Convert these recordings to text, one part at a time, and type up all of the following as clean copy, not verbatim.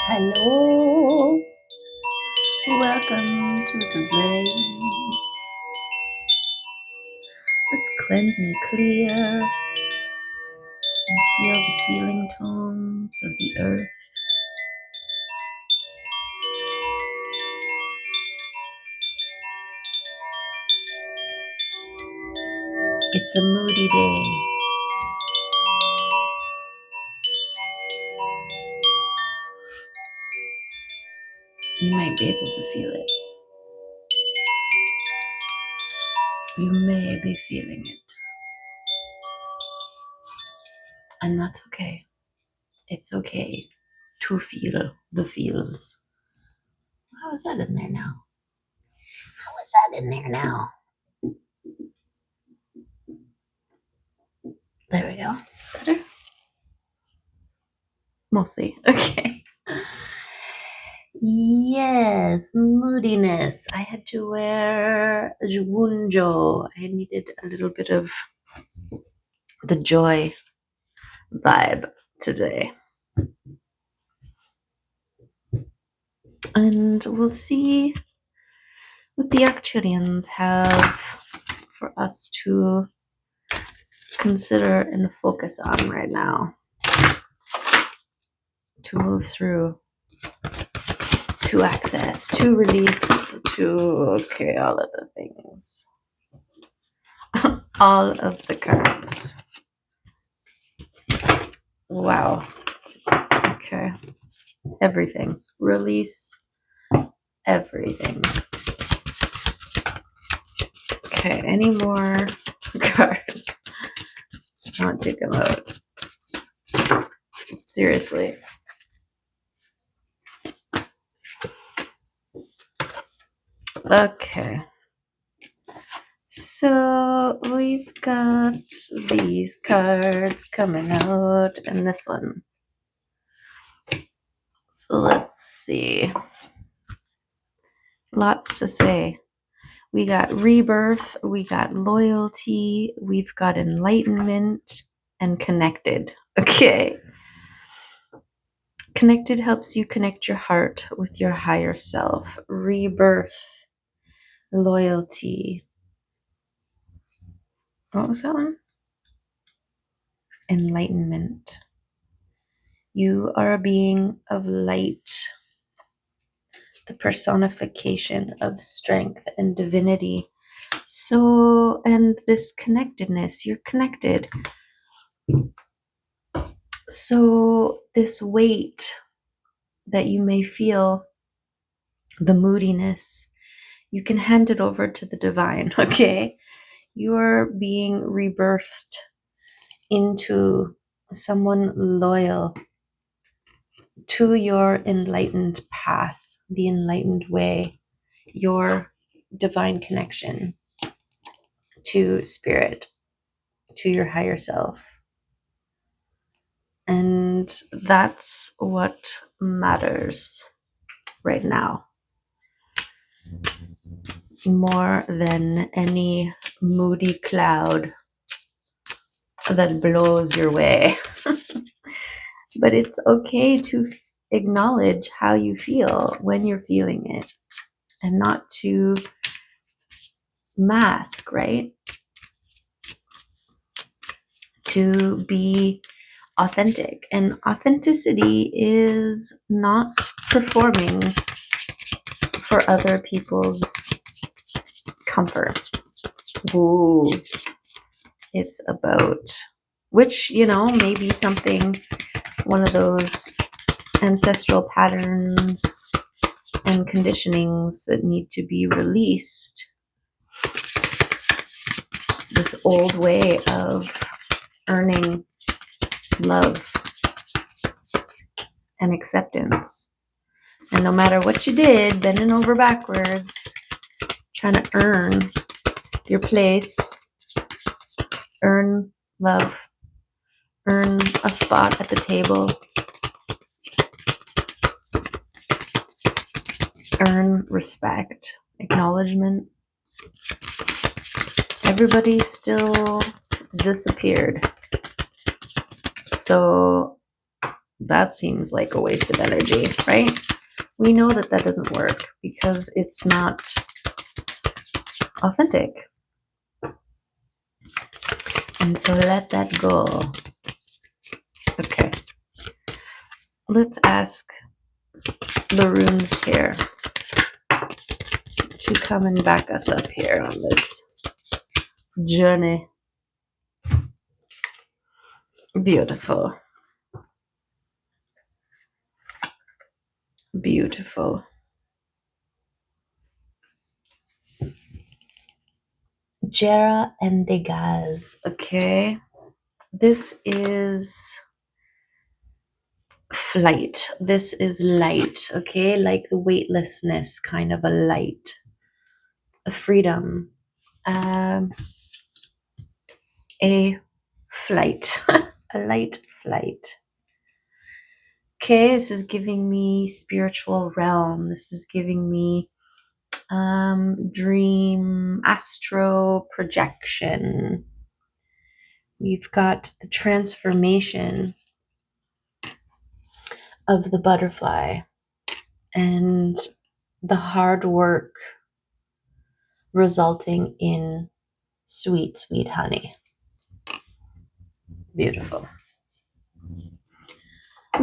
Hello, welcome to today. Let's cleanse and clear and feel the healing tones of the earth. It's a moody day. You might be able to feel it. You may be feeling it. And that's okay. It's okay to feel the feels. How is that in there now? How is that in there now? There we go. Better? Mostly. Okay. Yes, moodiness. I had to wear Junjo. I needed a little bit of the joy vibe today. And we'll see what the Arcturians have for us to consider and focus on right now. To move through, to access, to release, to, okay, all of the things. All of the cards. Wow. Okay. Everything. Release everything. Okay, any more cards? I want to take them out. Seriously. Okay. So we've got these cards coming out and this one. So let's see. Lots to say. We got rebirth, we got loyalty, we've got enlightenment, and connected. Okay. Connected helps you connect your heart with your higher self. Rebirth, loyalty. What was that one? Enlightenment. You are a being of light, the personification of strength and divinity. So, and this connectedness, you're connected. So, this weight that you may feel, the moodiness, you can hand it over to the divine, okay? You're being rebirthed into someone loyal to your enlightened path, the enlightened way, your divine connection to spirit, to your higher self. And that's what matters right now. More than any moody cloud that blows your way. But it's okay to acknowledge how you feel when you're feeling it and not to mask, right? To be authentic. And authenticity is not performing for other people's comfort. Ooh. It's about, which, may be something, one of those ancestral patterns and conditionings that need to be released. This old way of earning love and acceptance. And no matter what you did, bending over backwards, trying to earn your place, earn love, earn a spot at the table, earn respect, acknowledgement. Everybody still disappeared. So That seems like a waste of energy, right? We know that that doesn't work because it's not authentic. And so let that go. Okay. Let's ask the runes here to come and back us up here on this journey. Beautiful. Beautiful. Jera and Degaz. Okay. This is flight. This is light. Okay. Like the weightlessness, kind of a light, a freedom, um, a flight, a light flight. Okay. This is giving me spiritual realm. This is giving me dream, astro projection. We've got the transformation of the butterfly and the hard work resulting in sweet, sweet honey. Beautiful.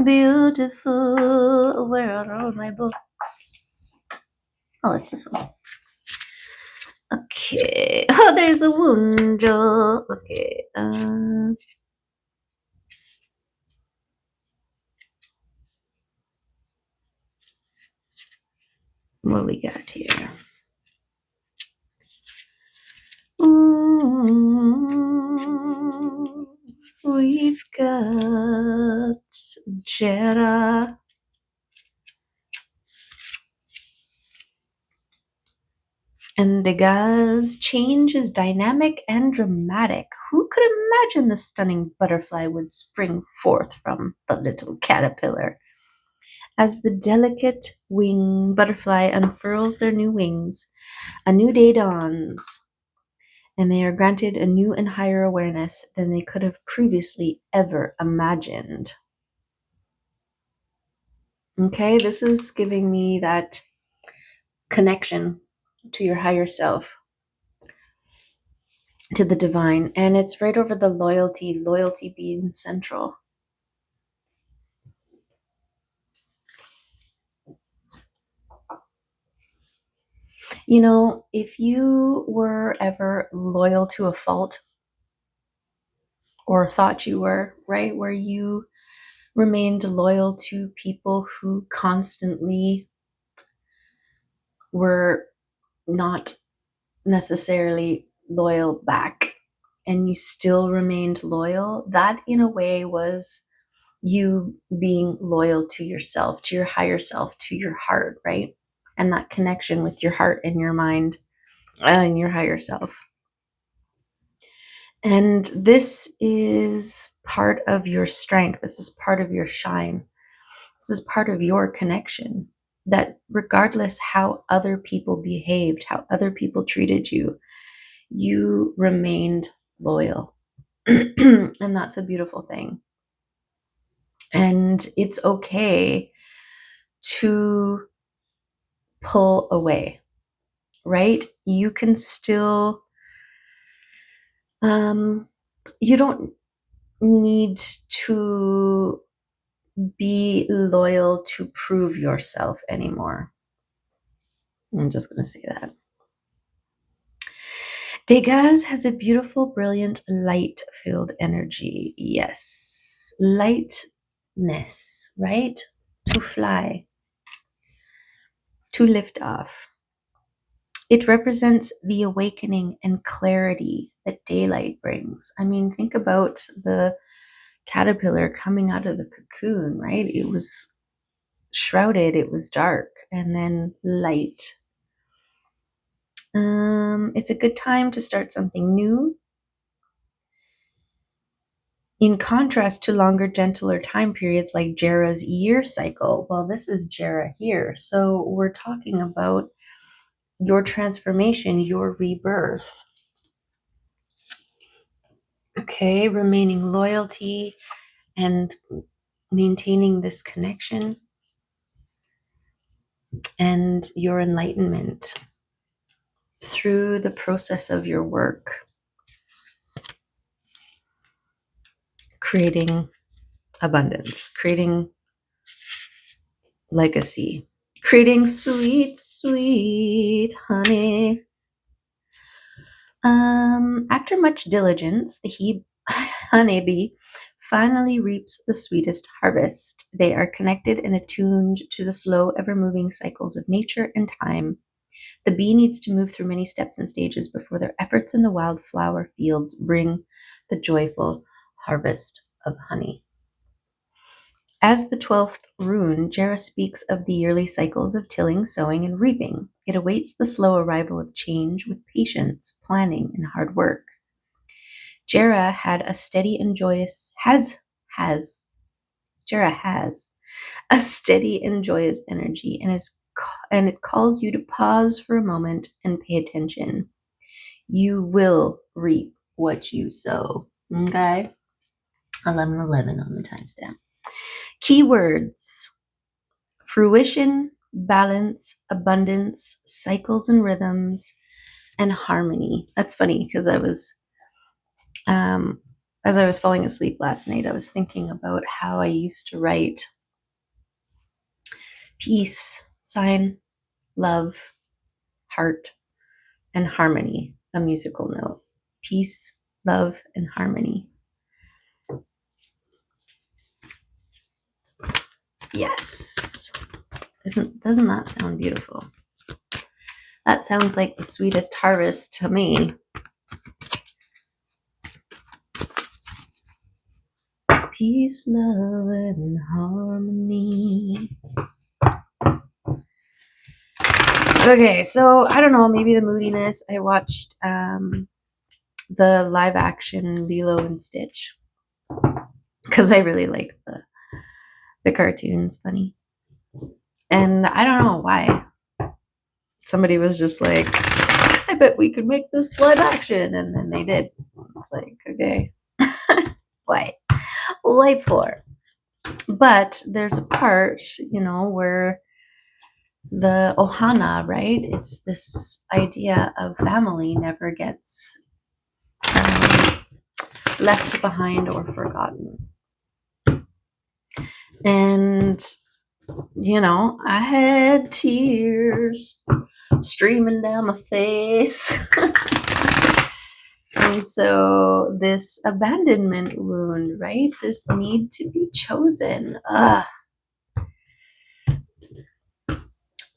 Beautiful. Where are all my books? Oh, it's this one. Okay. Oh, there's a wound. Okay. What we got here? We've got Jera. And Degas' change is dynamic and dramatic. Who could imagine the stunning butterfly would spring forth from the little caterpillar? As the delicate wing butterfly unfurls their new wings, a new day dawns, and they are granted a new and higher awareness than they could have previously ever imagined. Okay, this is giving me that connection to your higher self, to the divine, and it's right over the loyalty being central. You know, if you were ever loyal to a fault or thought you were, right, where you remained loyal to people who constantly were not necessarily loyal back, and you still remained loyal, that in a way was you being loyal to yourself, to your higher self, to your heart, right? And that connection with your heart and your mind and your higher self. And this is part of your strength. This is part of your shine. This is part of your connection. That regardless how other people behaved, how other people treated you, you remained loyal. And that's a beautiful thing. And it's okay to pull away, right? You can still, you don't need to be loyal to prove yourself anymore. I'm just going to say that. Degas has a beautiful, brilliant, light-filled energy. Yes. Lightness, right? To fly, to lift off. It represents the awakening and clarity that daylight brings. I mean, think about the caterpillar coming out of the cocoon, right? It was shrouded, it was dark, and then light. It's a good time to start something new. In contrast to longer, gentler time periods like Jera's year cycle, well, this is Jera here. So we're talking about your transformation, your rebirth. Okay, remaining loyalty and maintaining this connection and your enlightenment through the process of your work, creating abundance, creating legacy, creating sweet, sweet honey. After much diligence, the honeybee finally reaps the sweetest harvest. They are connected and attuned to the slow, ever-moving cycles of nature and time. The bee needs to move through many steps and stages before their efforts in the wildflower fields bring the joyful harvest of honey. As the 12th rune, Jera speaks of the yearly cycles of tilling, sowing, and reaping. It awaits the slow arrival of change with patience, planning, and hard work. Jera had a steady and joyous Jera has a steady and joyous energy and it calls you to pause for a moment and pay attention. You will reap what you sow. Okay? 11:11 on the timestamp. Keywords: fruition, balance, abundance, cycles and rhythms, and harmony. That's funny because as I was falling asleep last night, I was thinking about how I used to write peace, sign, love, heart, and harmony, a musical note. Peace, love, and harmony. Yes. Doesn't that sound beautiful? That sounds like the sweetest harvest to me. Peace, love, and harmony. Okay, so I don't know, maybe the moodiness. I watched the live action Lilo and Stitch because I really like the cartoons, funny. And I don't know why. Somebody was just like, I bet we could make this live action. And then they did. It's like, okay. Why? Why for? But there's a part, where the ohana, right? It's this idea of family never gets left behind or forgotten. And, I had tears streaming down my face. And so this abandonment wound, right? This need to be chosen.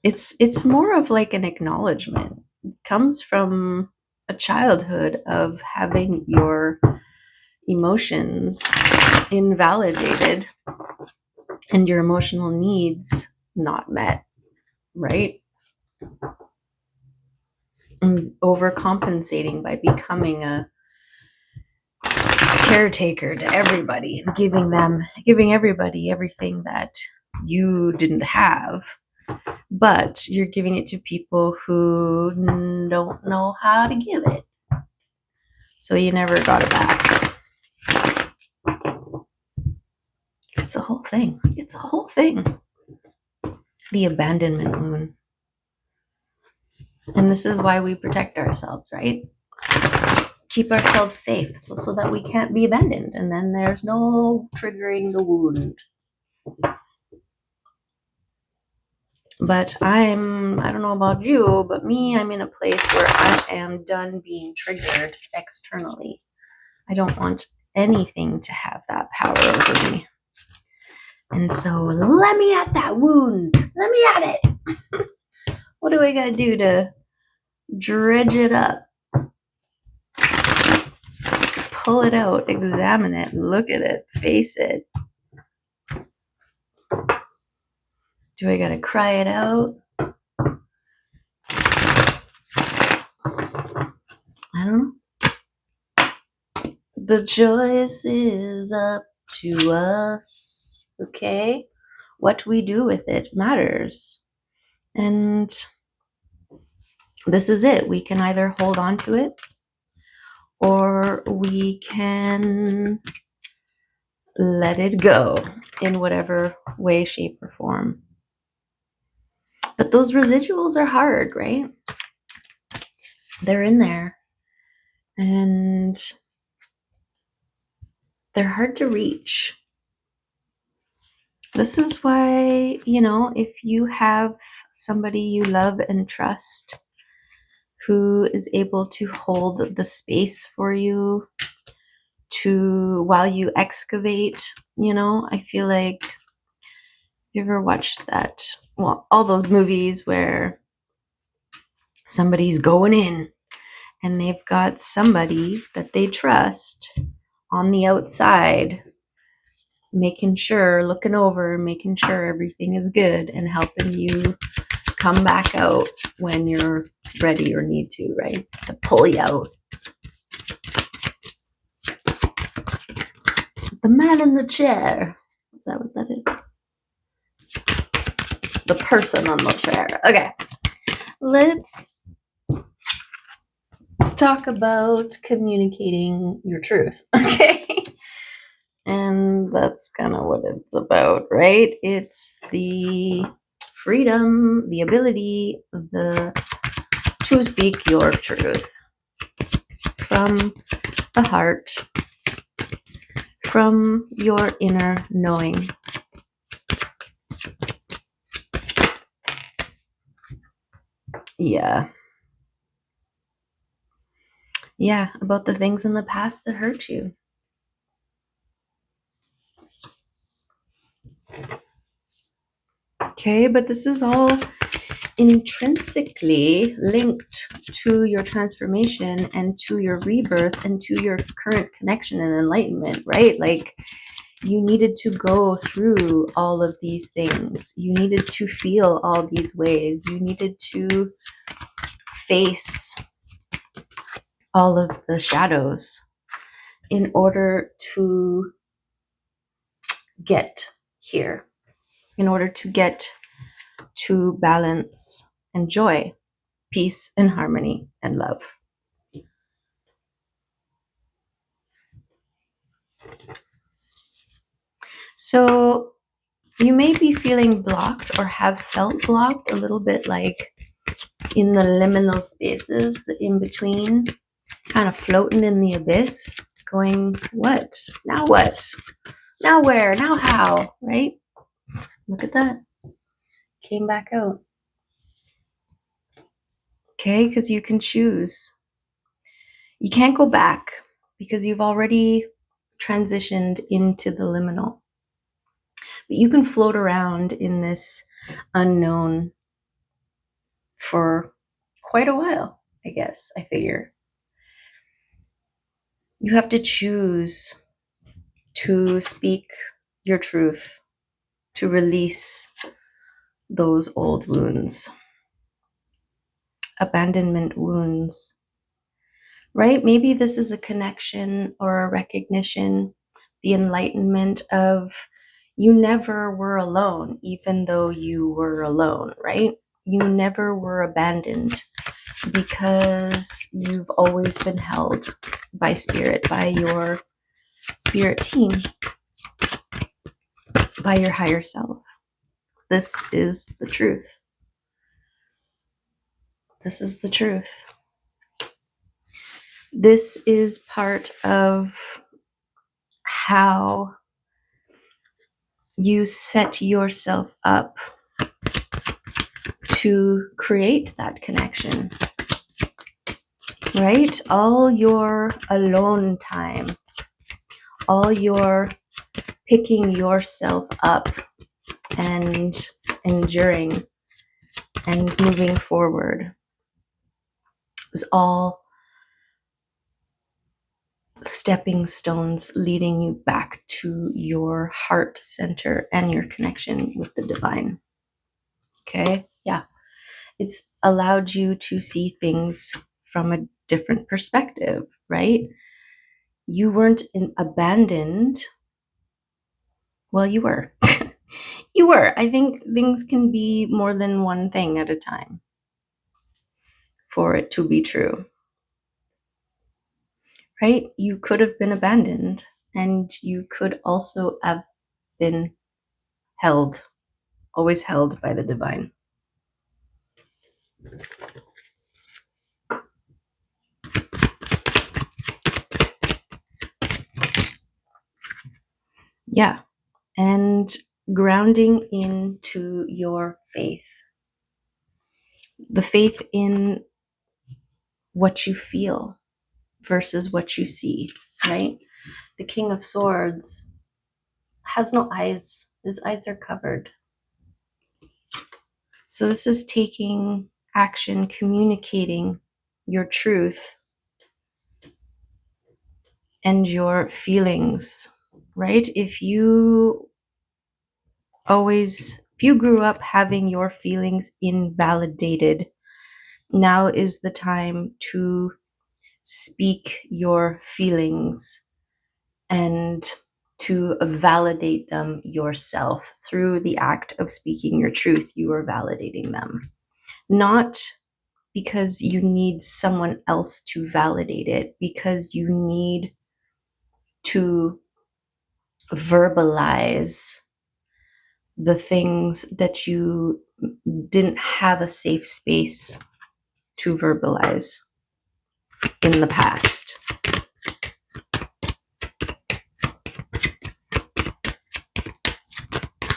It's more of like an acknowledgement. It comes from a childhood of having your emotions invalidated and your emotional needs not met, right? And overcompensating by becoming a caretaker to everybody and giving everybody everything that you didn't have, but you're giving it to people who don't know how to give it, so you never got it back. It's a whole thing. The abandonment wound. And this is why we protect ourselves, right? Keep ourselves safe so that we can't be abandoned, and then there's no triggering the wound. But I don't know about you, but me, I'm in a place where I am done being triggered externally. I don't want anything to have that power over me. And so let me at that wound. Let me at it. What do I gotta do to dredge it up? Pull it out, examine it, look at it, face it. Do I gotta cry it out? I don't know. The choice is up to us, okay? What we do with it matters. And this is it. We can either hold on to it, or we can let it go in whatever way, shape, or form. But those residuals are hard, right? They're in there and they're hard to reach. This is why, if you have somebody you love and trust who is able to hold the space for you while you excavate, I feel like, you ever watched that? Well, all those movies where somebody's going in and they've got somebody that they trust on the outside, looking over, making sure everything is good and helping you come back out when you're ready or need to, right? To pull you out. The man in the chair. Is that what that is? The person on the chair. Okay. Let's talk about communicating your truth. Okay. And that's kind of what it's about, right? It's the freedom, the ability, to speak your truth from the heart, from your inner knowing. Yeah. Yeah, about the things in the past that hurt you. Okay, but this is all intrinsically linked to your transformation and to your rebirth and to your current connection and enlightenment, right? Like, you needed to go through all of these things. You needed to feel all these ways. You needed to face all of the shadows in order to get here, in order to get to balance and joy, peace and harmony and love. So you may be feeling blocked or have felt blocked a little bit, like in the liminal spaces, the in between, kind of floating in the abyss, going, what? Now what? Now where? Now how? Right? Look at that. Came back out. Okay, because you can choose. You can't go back because you've already transitioned into the liminal. But you can float around in this unknown for quite a while, I guess, I figure. You have to choose to speak your truth, to release those old wounds, abandonment wounds, right? Maybe this is a connection or a recognition, the enlightenment of you never were alone, even though you were alone, right? You never were abandoned because you've always been held by spirit, by your spirit team, by your higher self. This is the truth. This is the truth. This is part of how you set yourself up to create that connection, right? All your alone time, all your picking yourself up and enduring and moving forward is all stepping stones leading you back to your heart center and your connection with the divine. Okay? Yeah. It's allowed you to see things from a different perspective, right? You weren't abandoned. Well, you were. You were. I think things can be more than one thing at a time for it to be true, right? You could have been abandoned and you could also have been always held by the divine. Yeah. And grounding into your faith, the faith in what you feel versus what you see, right? The King of Swords has no eyes. His eyes are covered. So this is taking action, communicating your truth and your feelings, right? If you grew up having your feelings invalidated, now is the time to speak your feelings and to validate them yourself. Through the act of speaking your truth, you are validating them. Not because you need someone else to validate it, because you need to verbalize the things that you didn't have a safe space to verbalize in the past.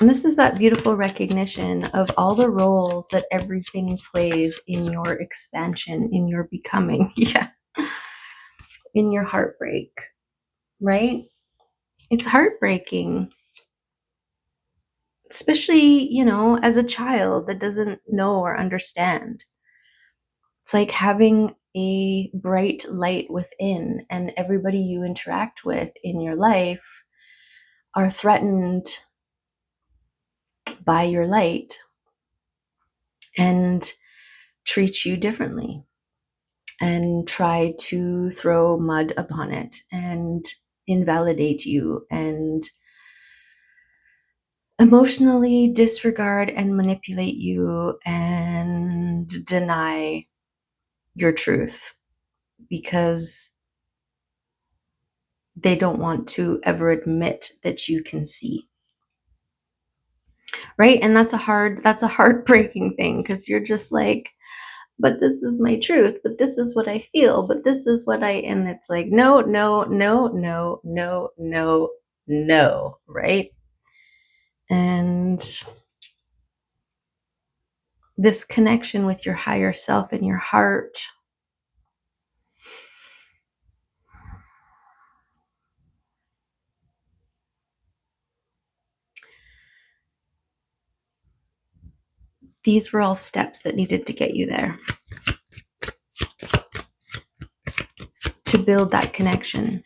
And this is that beautiful recognition of all the roles that everything plays in your expansion, in your becoming, yeah, in your heartbreak, right? It's heartbreaking, especially, as a child that doesn't know or understand. It's like having a bright light within, and everybody you interact with in your life are threatened by your light and treat you differently and try to throw mud upon it and invalidate you and emotionally disregard and manipulate you and deny your truth because they don't want to ever admit that you can see. Right? And that's a heartbreaking thing, because you're just like, but this is my truth, but this is what I feel, but this is what and it's like, no, no, no, no, no, no, no, right? And this connection with your higher self and your heart, these were all steps that needed to get you there, to build that connection,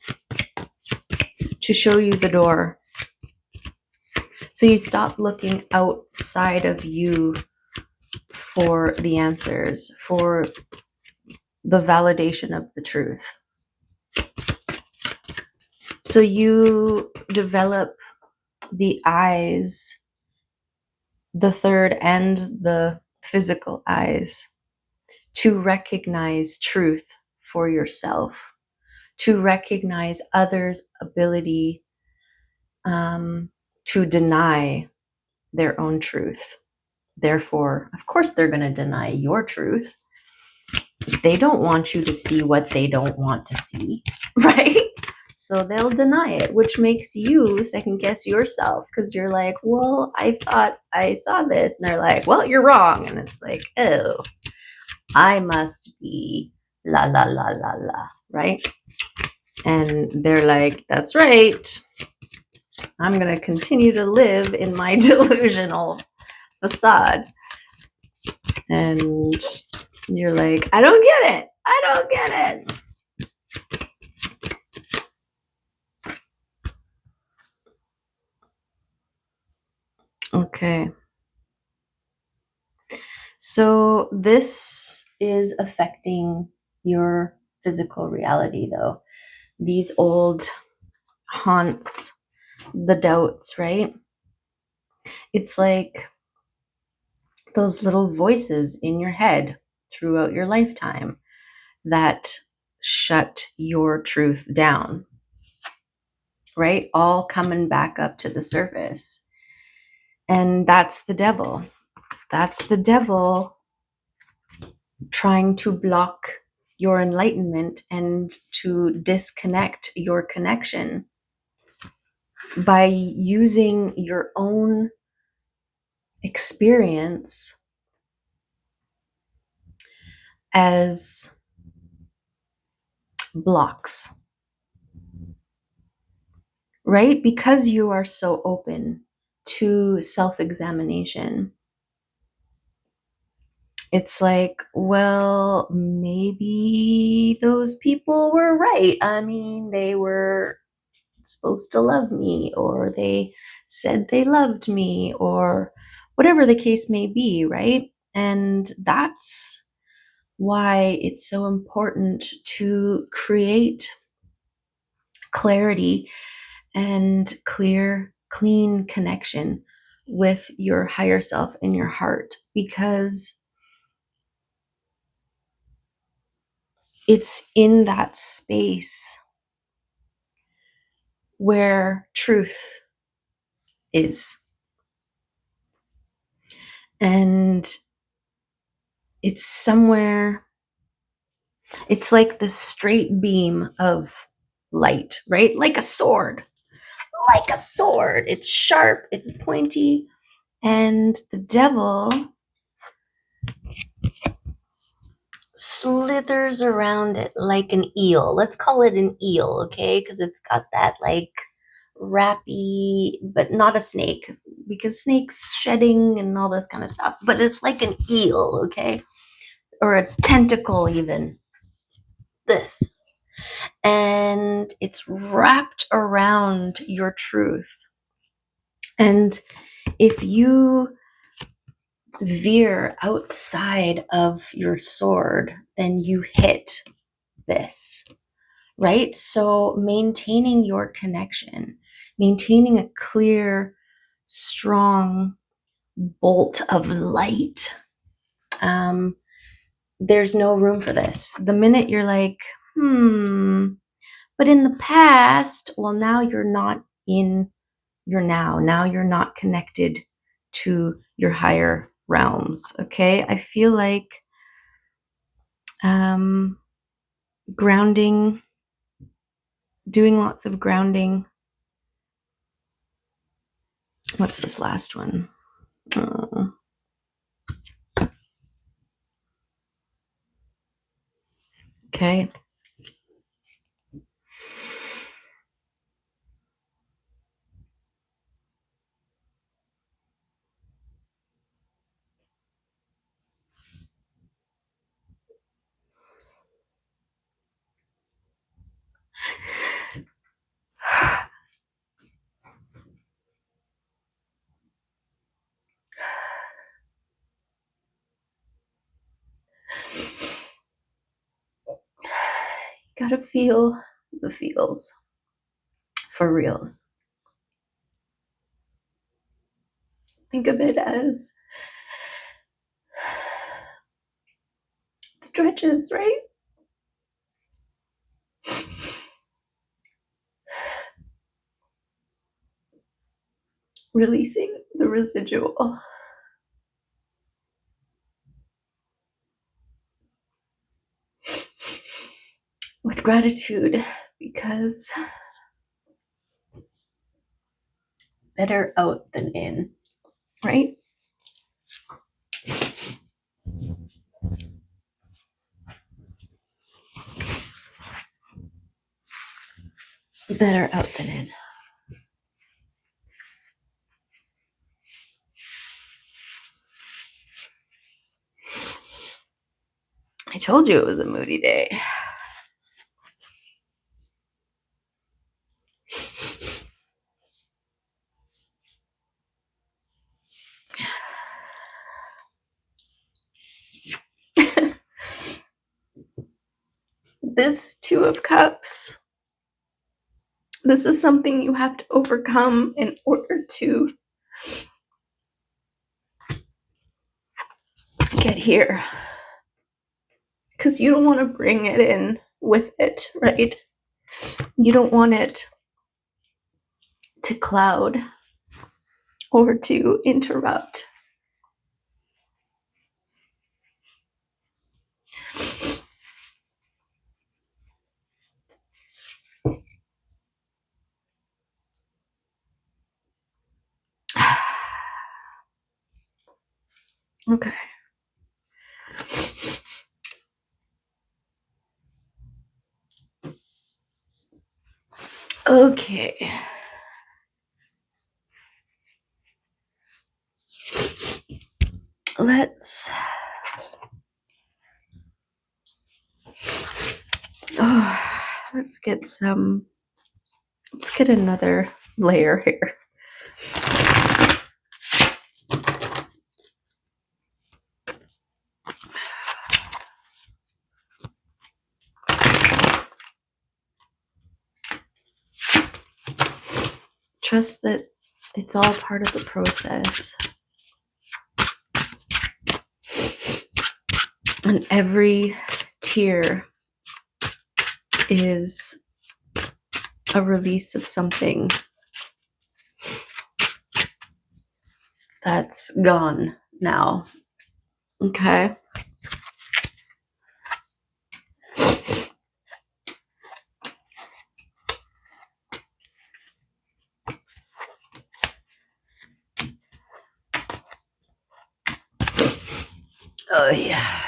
to show you the door. So you stop looking outside of you for the answers, for the validation of the truth. So you develop the eyes, the third and the physical eyes, to recognize truth for yourself, to recognize others' ability to deny their own truth. Therefore, of course, they're going to deny your truth. They don't want you to see what they don't want to see, right? So they'll deny it, which makes you second guess yourself, because you're like, well, I thought I saw this. And they're like, well, you're wrong. And it's like, oh, I must be la, la, la, la, la, right? And they're like, that's right. I'm going to continue to live in my delusional facade. And you're like, I don't get it. I don't get it. Okay. So this is affecting your physical reality, though. These old haunts, the doubts, right? It's like those little voices in your head throughout your lifetime that shut your truth down. right? All coming back up to the surface. And that's the devil. That's the devil trying to block your enlightenment and to disconnect your connection by using your own experience as blocks, right? Because you are so open to self-examination. It's like, well, maybe those people were right. I mean, they were supposed to love me, or they said they loved me, or whatever the case may be, right? And that's why it's so important to create clarity and clean connection with your higher self in your heart, because it's in that space where truth is. And it's somewhere, it's like this straight beam of light, right? Like a sword. Like a sword. It's sharp, it's pointy, and the devil slithers around it like an eel. Let's call it an eel, okay? Because it's got that like wrappy, but not a snake, because snakes shedding and all this kind of stuff. But it's like an eel, okay? Or a tentacle, even. This. And it's wrapped around your truth. And if you veer outside of your sword, then you hit this, right? So maintaining your connection, maintaining a clear, strong bolt of light, there's no room for this. The minute you're like, but in the past, well, now you're not in your now. Now you're not connected to your higher realms, okay? I feel like grounding, doing lots of grounding. What's this last one? Okay. Gotta feel the feels for reals. Think of it as the dredges, right? Releasing the residual. With gratitude, because better out than in, right? Better out than in. I told you it was a moody day. This Two of Cups, this is something you have to overcome in order to get here. Because you don't want to bring it in with it, right? You don't want it to cloud or to interrupt. Okay. Okay. Let's let's get another layer here. Trust that it's all part of the process. And every tear is a release of something that's gone now. Okay? Oh, yeah.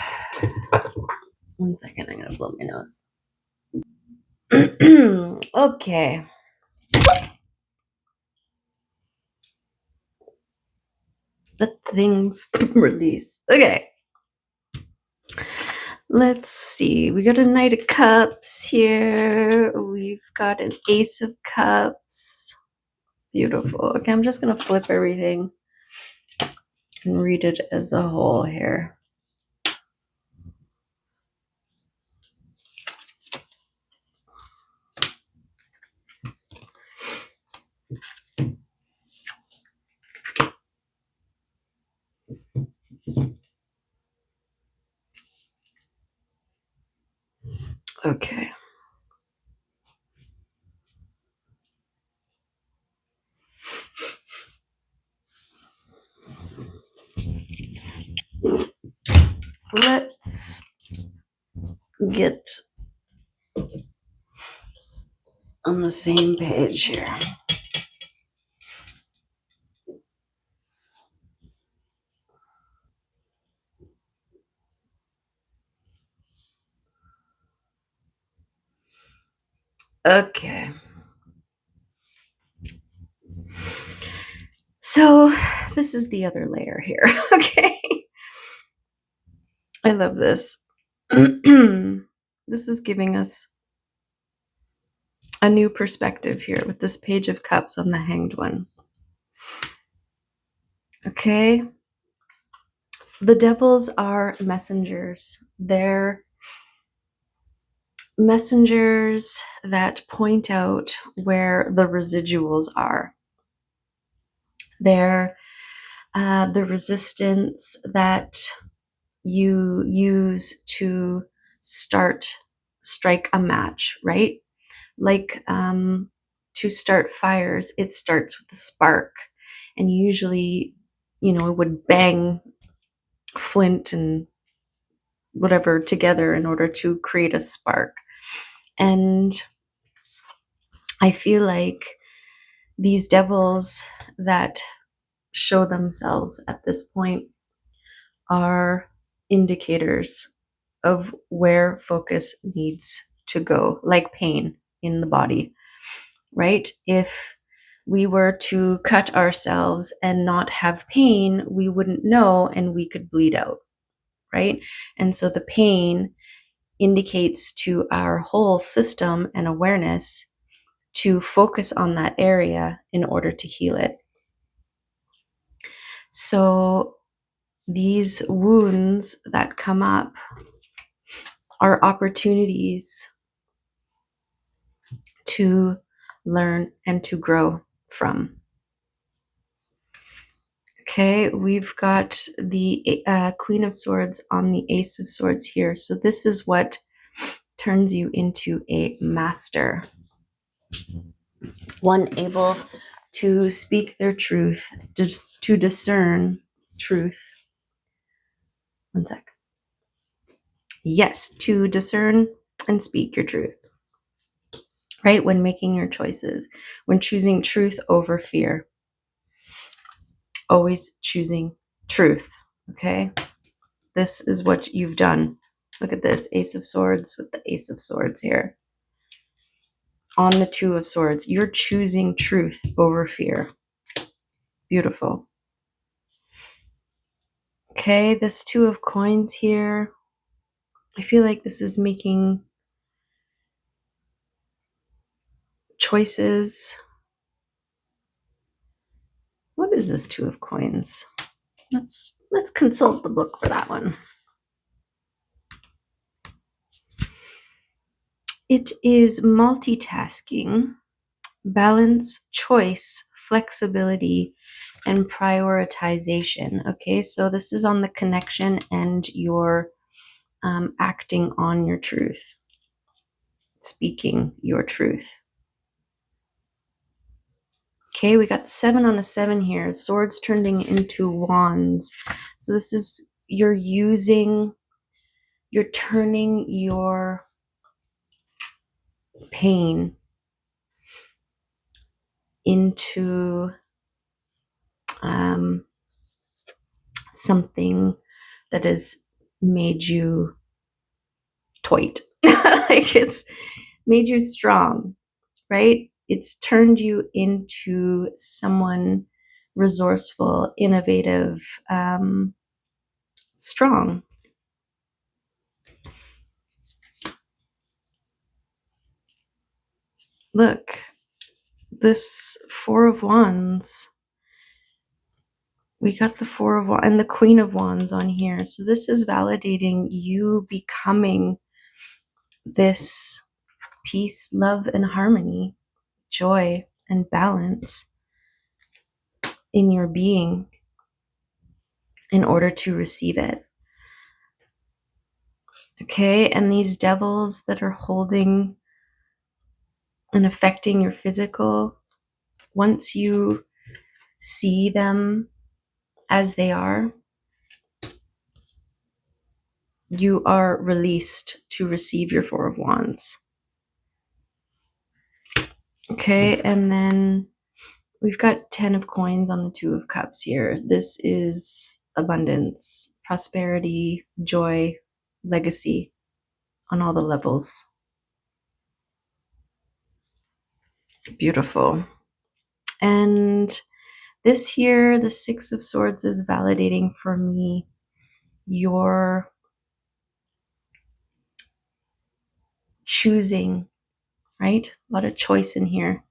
1 second, I'm gonna blow my nose. Okay. Let things release. Okay. Let's see. We got a Knight of Cups here. We've got an Ace of Cups. Beautiful. Okay, I'm just gonna flip everything and read it as a whole here. Okay. Let's get on the same page here. Okay. So this is the other layer here. Okay. I love this. This is giving us a new perspective here with this Page of Cups on the Hanged One. Okay. The devils are messengers. They're messengers that point out where the residuals are. They're the resistance that you use to strike a match, right? Like to start fires, it starts with a spark, and usually, it would bang flint and whatever together in order to create a spark. And I feel like these devils that show themselves at this point are indicators of where focus needs to go, like pain in the body, right? If we were to cut ourselves and not have pain, we wouldn't know and we could bleed out, right? And so the pain indicates to our whole system and awareness to focus on that area in order to heal it. So these wounds that come up are opportunities to learn and to grow from. Okay, we've got the Queen of Swords on the Ace of Swords here. So this is what turns you into a master. One able to speak their truth, to discern truth. One sec. Yes, to discern and speak your truth, right? When making your choices, when choosing truth over fear, always choosing truth, okay? This is what you've done. Look at this, Ace of Swords with the Ace of Swords here. On the Two of Swords, you're choosing truth over fear. Beautiful. Okay, this Two of Coins here. I feel like this is making choices. What is this Two of Coins? Let's consult the book for that one. It is multitasking, balance, choice, flexibility, and prioritization. Okay, so this is on the connection and your acting on your truth, speaking your truth. Okay, we got 7 on a 7 here. Swords turning into wands. So this is, you're turning your pain into something that has made you toit. Like it's made you strong, right? It's turned you into someone resourceful, innovative, strong. Look, this Four of Wands. We got the Four of Wands and the Queen of Wands on here. So this is validating you becoming this peace, love, and harmony, joy, and balance in your being in order to receive it. Okay, and these devils that are holding and affecting your physical, once you see them as they are, you are released to receive your Four of Wands. Okay, and then we've got 10 of Coins on the Two of Cups here. This is abundance, prosperity, joy, legacy on all the levels. Beautiful. And this here, the Six of Swords, is validating for me your choosing, right? A lot of choice in here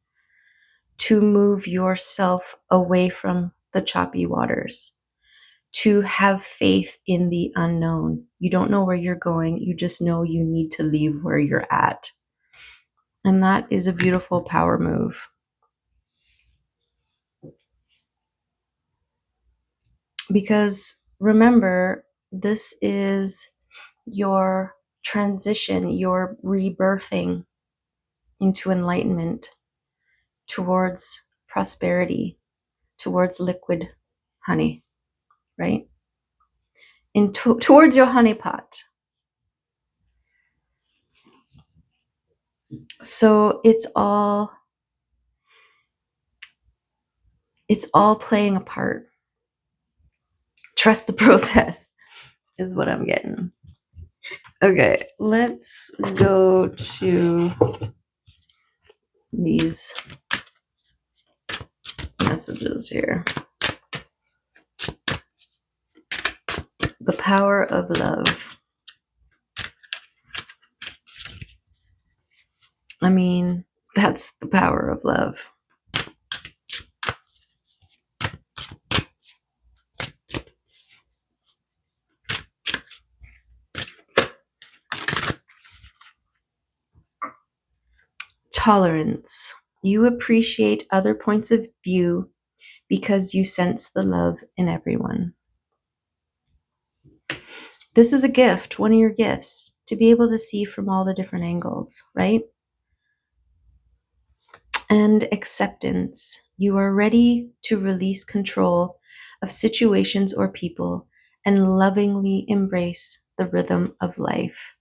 to move yourself away from the choppy waters, to have faith in the unknown. You don't know where you're going. You just know you need to leave where you're at. And that is a beautiful power move. Because remember, this is your transition, your rebirthing into enlightenment, towards prosperity, towards liquid honey, right? Towards your honey pot. So it's all playing a part. Trust the process is what I'm getting. Okay, let's go to these messages here. The power of love. I mean, that's the power of love. Tolerance. You appreciate other points of view because you sense the love in everyone. This is a gift, one of your gifts, to be able to see from all the different angles, right? and acceptance. You are ready to release control of situations or people and lovingly embrace the rhythm of life.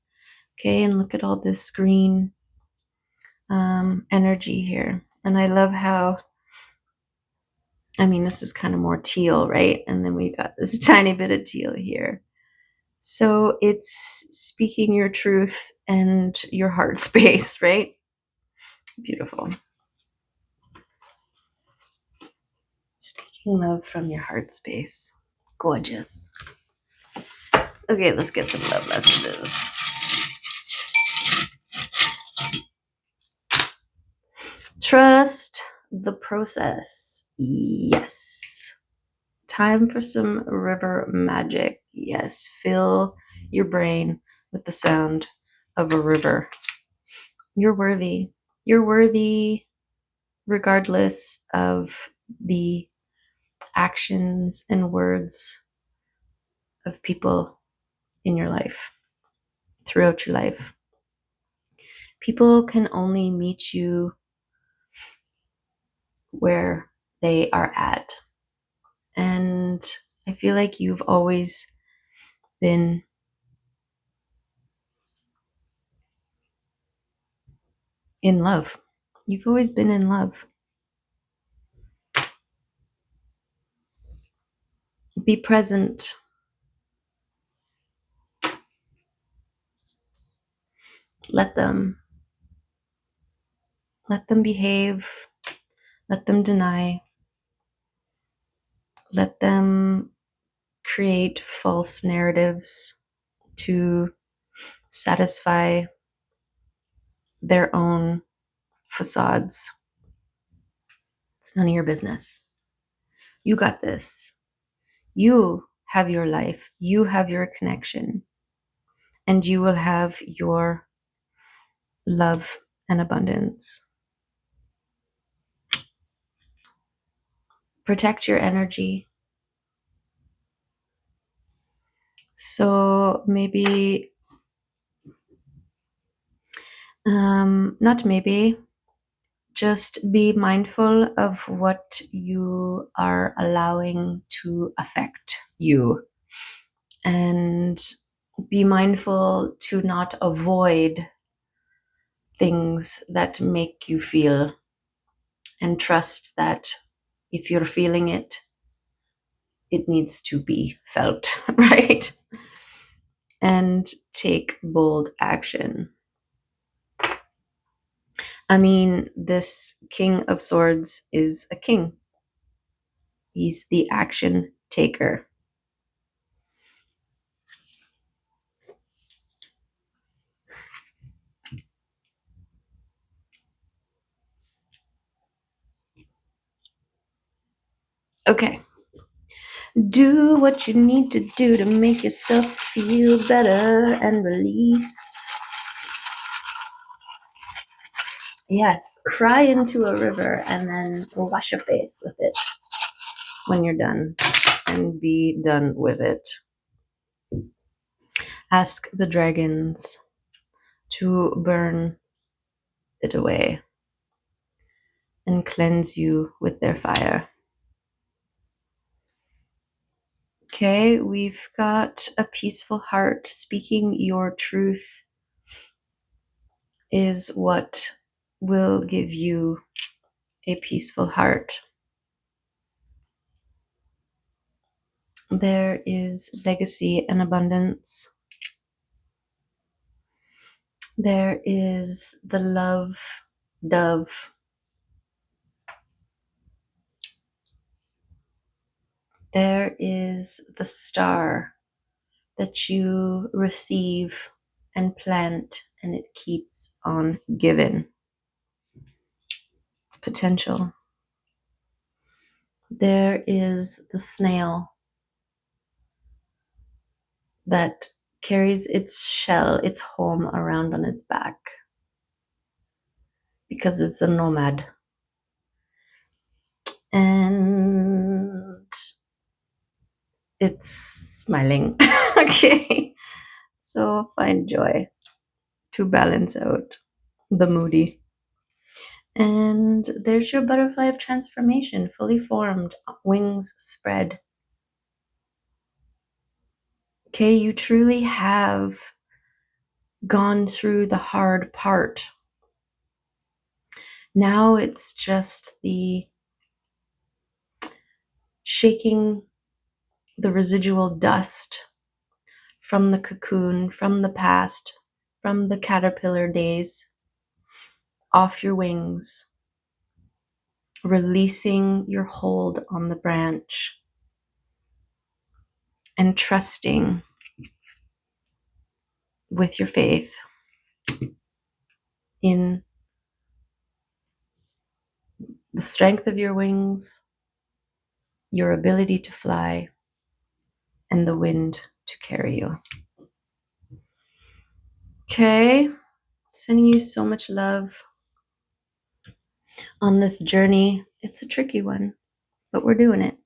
Okay, and look at all this green energy here. And I love how, I mean, this is kind of more teal, right? And then we got this tiny bit of teal here. So it's speaking your truth and your heart space, right? Beautiful. Speaking love from your heart space. Gorgeous. Okay, let's get some love messages. Trust the process. Yes. Time for some river magic. Yes. Fill your brain with the sound of a river. You're worthy. You're worthy regardless of the actions and words of people in your life, throughout your life. People can only meet you where they are at. And I feel like you've always been in love. You've always been in love. Be present. Let them. Let them behave. Let them deny. Let them create false narratives to satisfy their own facades. It's none of your business. You got this. You have your life. You have your connection. And you will have your love and abundance. Protect your energy. So maybe, not maybe, just be mindful of what you are allowing to affect you. And be mindful to not avoid things that make you feel, and trust that if you're feeling it, it needs to be felt, right? And take bold action. I mean, this King of Swords is a king. He's the action taker. Okay. Do what you need to do to make yourself feel better and release. Yes, cry into a river and then wash your face with it when you're done, and be done with it. Ask the dragons to burn it away and cleanse you with their fire. Okay, we've got a peaceful heart. Speaking your truth is what will give you a peaceful heart. There is legacy and abundance. There is the love dove. There is the star that you receive and plant, and it keeps on giving. It's potential. There is the snail that carries its shell, its home, around on its back because it's a nomad. And it's smiling. Okay. So find joy to balance out the moody. And there's your butterfly of transformation, fully formed, wings spread. Okay, you truly have gone through the hard part. Now it's just the shaking the residual dust from the cocoon, from the past, from the caterpillar days, off your wings, releasing your hold on the branch and trusting with your faith in the strength of your wings, your ability to fly, and the wind to carry you. Okay, sending you so much love on this journey. It's a tricky one, but we're doing it.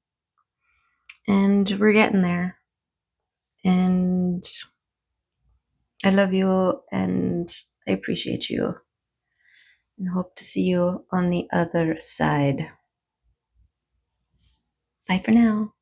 And we're getting there. And I love you and I appreciate you. And hope to see you on the other side. Bye for now.